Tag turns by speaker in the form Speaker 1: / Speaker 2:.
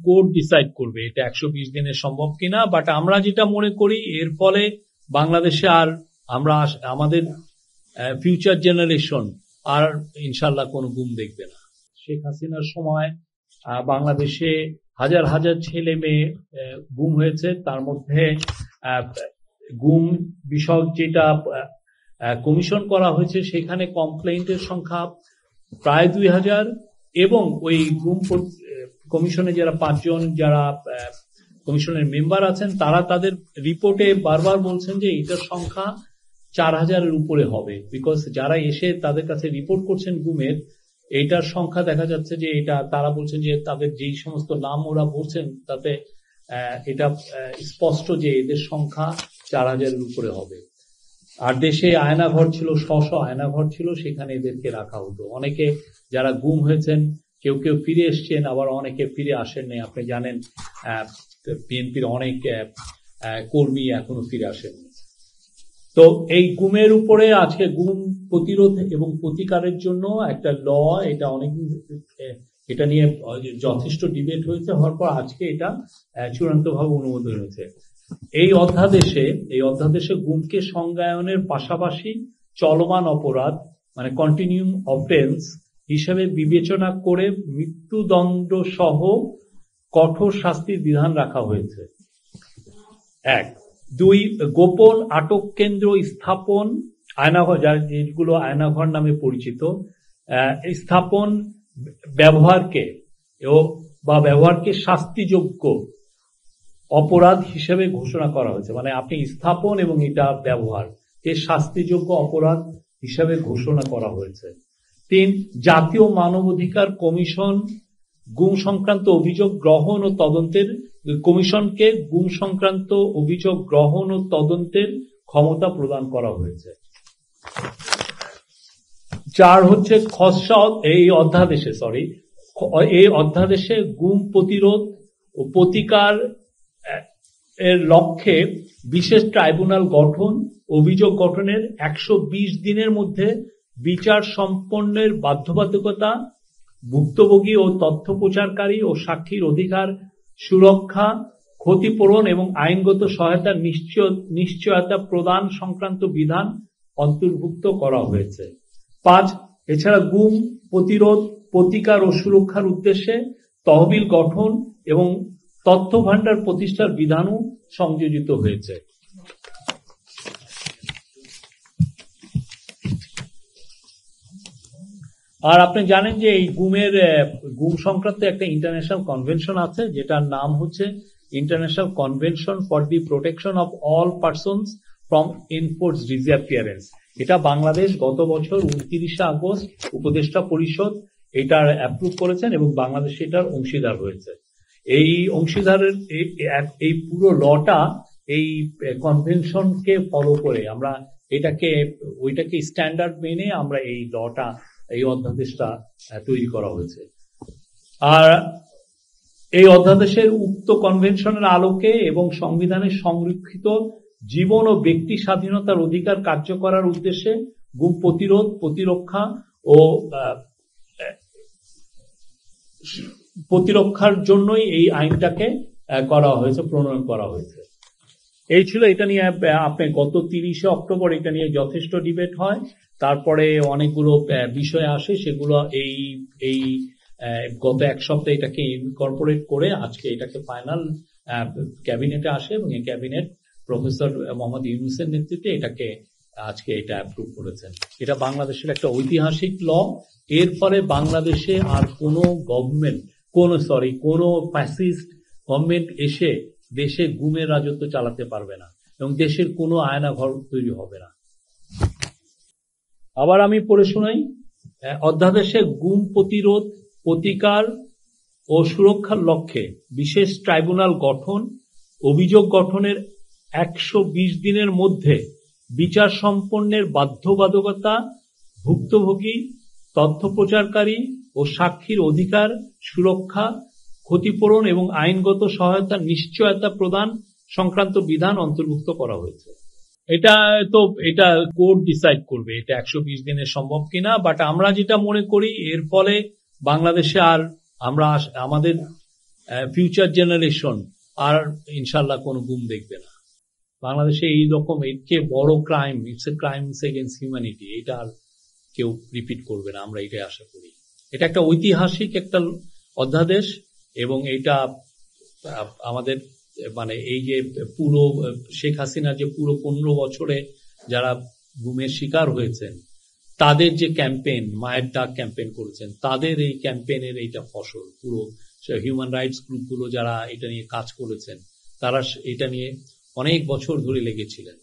Speaker 1: Court decide করবে এটা 120 দিনে সম্ভব কিনা, বাট আমরা যেটা মনে করি এর ফলে বাংলাদেশে আর আমরা আমাদের ফিউচার জেনারেশন আর ইনশাল্লাহ কোনো গুম দেখবে না। শেখ হাসিনার সময় বাংলাদেশে হাজার হাজার ছেলে মেয়ে গুম হয়েছে, তার মধ্যে গুম বিষয়ক যেটা কমিশন করা হয়েছে সেখানে কমপ্লেইন্টের সংখ্যা প্রায় 2000 এবং ওই গুম কমিশনে যারা 5 জন যারা কমিশনের মেম্বার আছেন তারা তাদের রিপোর্টে বারবার বলছেন যে এটার সংখ্যা 4000-এর উপরে হবে, বিকজ যারা এসে তাদের কাছে রিপোর্ট করছেন গুমের এইটার সংখ্যা দেখা যাচ্ছে যে এটা তারা বলছেন যে তাদের যেই সমস্ত নাম ওরা বলছেন তাতে এটা স্পষ্ট যে এদের সংখ্যা 4000-এর উপরে হবে। আর দেশে আয়নাঘর ছিল, শশ আয়নাঘর ছিল, সেখানে এদেরকে রাখা হতো। অনেকে যারা গুম হয়েছেন কেউ কেউ ফিরে এসছেন, আবার অনেকে ফিরে আসেননি। আপনি জানেন বিএনপির অনেক কর্মী এখনো ফিরে আসেননি। তো এই গুমের উপরে আজকে গুম প্রতিরোধ এবং প্রতিকারের জন্য একটা ল, এটা অনেকদিন এটা নিয়ে যথেষ্ট ডিবেট হয়েছে, হওয়ার পর আজকে এটা চূড়ান্তভাবে অনুমোদন হয়েছে। এই অধ্যাদেশে গুমকে সংজ্ঞায়নের পাশাপাশি চলমান অপরাধ মানে কন্টিনিউম অফেন্স হিসেবে বিবেচনা করে মৃত্যুদণ্ড সহ কঠোর শাস্তির বিধান রাখা হয়েছে। 1, 2 গোপন আটক কেন্দ্র স্থাপন, আয়নাঘর যেগুলো আয়নাঘর নামে পরিচিত, স্থাপন ব্যবহারকে শাস্তিযোগ্য অপরাধ হিসেবে ঘোষণা করা হয়েছে। মানে আপনি স্থাপন এবং এটা ব্যবহার এর শাস্তিযোগ্য অপরাধ হিসেবে ঘোষণা করা হয়েছে। 3, জাতীয় মানবাধিকার কমিশন গুম সংক্রান্ত অভিযোগ গ্রহণ ও তদন্তের কমিশনকে গুম সংক্রান্ত অভিযোগ গ্রহণ ও তদন্তের ক্ষমতা প্রদান করা হয়েছে। 4 হচ্ছে খসড়া এই অধ্যাদেশে গুম প্রতিরোধ ও প্রতিকার এর লক্ষ্যে বিশেষ ট্রাইব্যুনাল গঠন, অভিযোগ গঠনের 120 দিনের মধ্যে বিচার সম্পন্নের বাধ্যবাধকতা, ভুক্তভোগী ও তথ্য প্রচারকারী ও সাক্ষীর অধিকার সুরক্ষা, ক্ষতিপূরণ এবং আইনগত সহায়তার নিশ্চয়তা প্রদান সংক্রান্ত বিধান অন্তর্ভুক্ত করা হয়েছে। 5, এছাড়া গুম প্রতিরোধ, প্রতিকার ও সুরক্ষার উদ্দেশ্যে তহবিল গঠন এবং তথ্য ভান্ডার প্রতিষ্ঠার বিধানও সংযোজিত হয়েছে। আর আপনি জানেন যে এই গুম সংক্রান্ত একটা ইন্টারন্যাশনাল কনভেনশন আছে, যেটার নাম হচ্ছে international convention for the protection of all persons from enforced disappearance. এটা বাংলাদেশ গত বছর 29 আগস্ট উপদেষ্টা পরিষদ এটার অ্যাপ্রুভ করেছেন এবং বাংলাদেশ এটার অংশীদার হয়েছে। এই অংশীদারের এই পুরো লটা এই কনভেনশনকে ফলো করে আমরা ওইটাকে স্ট্যান্ডার্ড মেনে আমরা এই লটা এই অধ্যাদেশটা তৈরি করা হয়েছে। আর এই অধ্যাদেশের উক্ত কনভেনশনের আলোকে এবং সংবিধানে সংরক্ষিত জীবন ও ব্যক্তি স্বাধীনতার অধিকার কার্য করার উদ্দেশ্যে গুম প্রতিরোধ, প্রতিরক্ষা ও প্রতিরক্ষার জন্যই এই আইনটাকে করা হয়েছে, প্রণয়ন করা হয়েছে। এই ছিল এটা নিয়ে আপনি গত 30 অক্টোবর এটা নিয়ে যথেষ্ট ডিবেট হয়, তারপরে অনেকগুলো বিষয় আসে, সেগুলো এই গত এক সপ্তাহে এটাকে ইনকর্পোরেট করে আজকে এটাকে ফাইনাল ক্যাবিনেটে আসে এবং এই ক্যাবিনেট প্রফেসর মোহাম্মদ ইউনূসের নেতৃত্বে এটাকে আজকে এটা অ্যাপ্রুভ করেছেন। এটা বাংলাদেশের একটা ঐতিহাসিক ল। এর ফলে বাংলাদেশে আর কোনো ফ্যাসিস্ট গভর্নমেন্ট এসে দেশে গুমের রাজত্ব চালাতে পারবে না এবং দেশের কোনো আয়নাঘর তৈরি হবে না। আবার আমি পড়ে শোনাই। অধ্যাদেশে গুম প্রতিরোধ, প্রতিকার ও সুরক্ষার লক্ষ্যে বিশেষ ট্রাইব্যুনাল গঠন, অভিযোগ গঠনের 120 দিনের মধ্যে বিচার সম্পন্নের বাধ্যবাধকতা, ভুক্তভোগী, তথ্য প্রচারকারী ও সাক্ষীর অধিকার সুরক্ষা, ক্ষতিপূরণ এবং আইনগত সহায়তার নিশ্চয়তা প্রদান সংক্রান্ত বিধান অন্তর্ভুক্ত করা হয়েছে। এটা কোর্ট ডিসাইড করবে এটা 120 দিনে সম্ভব কিনা, বাট আমরা যেটা মনে করি এর ফলে বাংলাদেশে আর আমরা আমাদের ফিউচার জেনারেশন আর ইনশাল্লাহ কোনো গুম দেখবে না। বাংলাদেশে এই রকম এর চেয়ে বড় crime, it's a crime against humanity, এটা আর কেউ রিপিট করবে না, আমরা এটাই আশা করি। এটা একটা ঐতিহাসিক একটা অধ্যাদেশ, এবং এটা আমাদের মানে এই যে পুরো শেখ হাসিনা যে পুরো 15 বছরে যারা গুমের শিকার হয়েছেন তাদের যে ক্যাম্পেইন, মায়ের ডাক ক্যাম্পেইন করেছেন, তাদের এই ক্যাম্পেইনের এইটা ফসল। পুরো হিউম্যান রাইটস গ্রুপগুলো যারা এটা নিয়ে কাজ করেছেন, তারা এটা নিয়ে অনেক বছর ধরে লেগেছিলেন।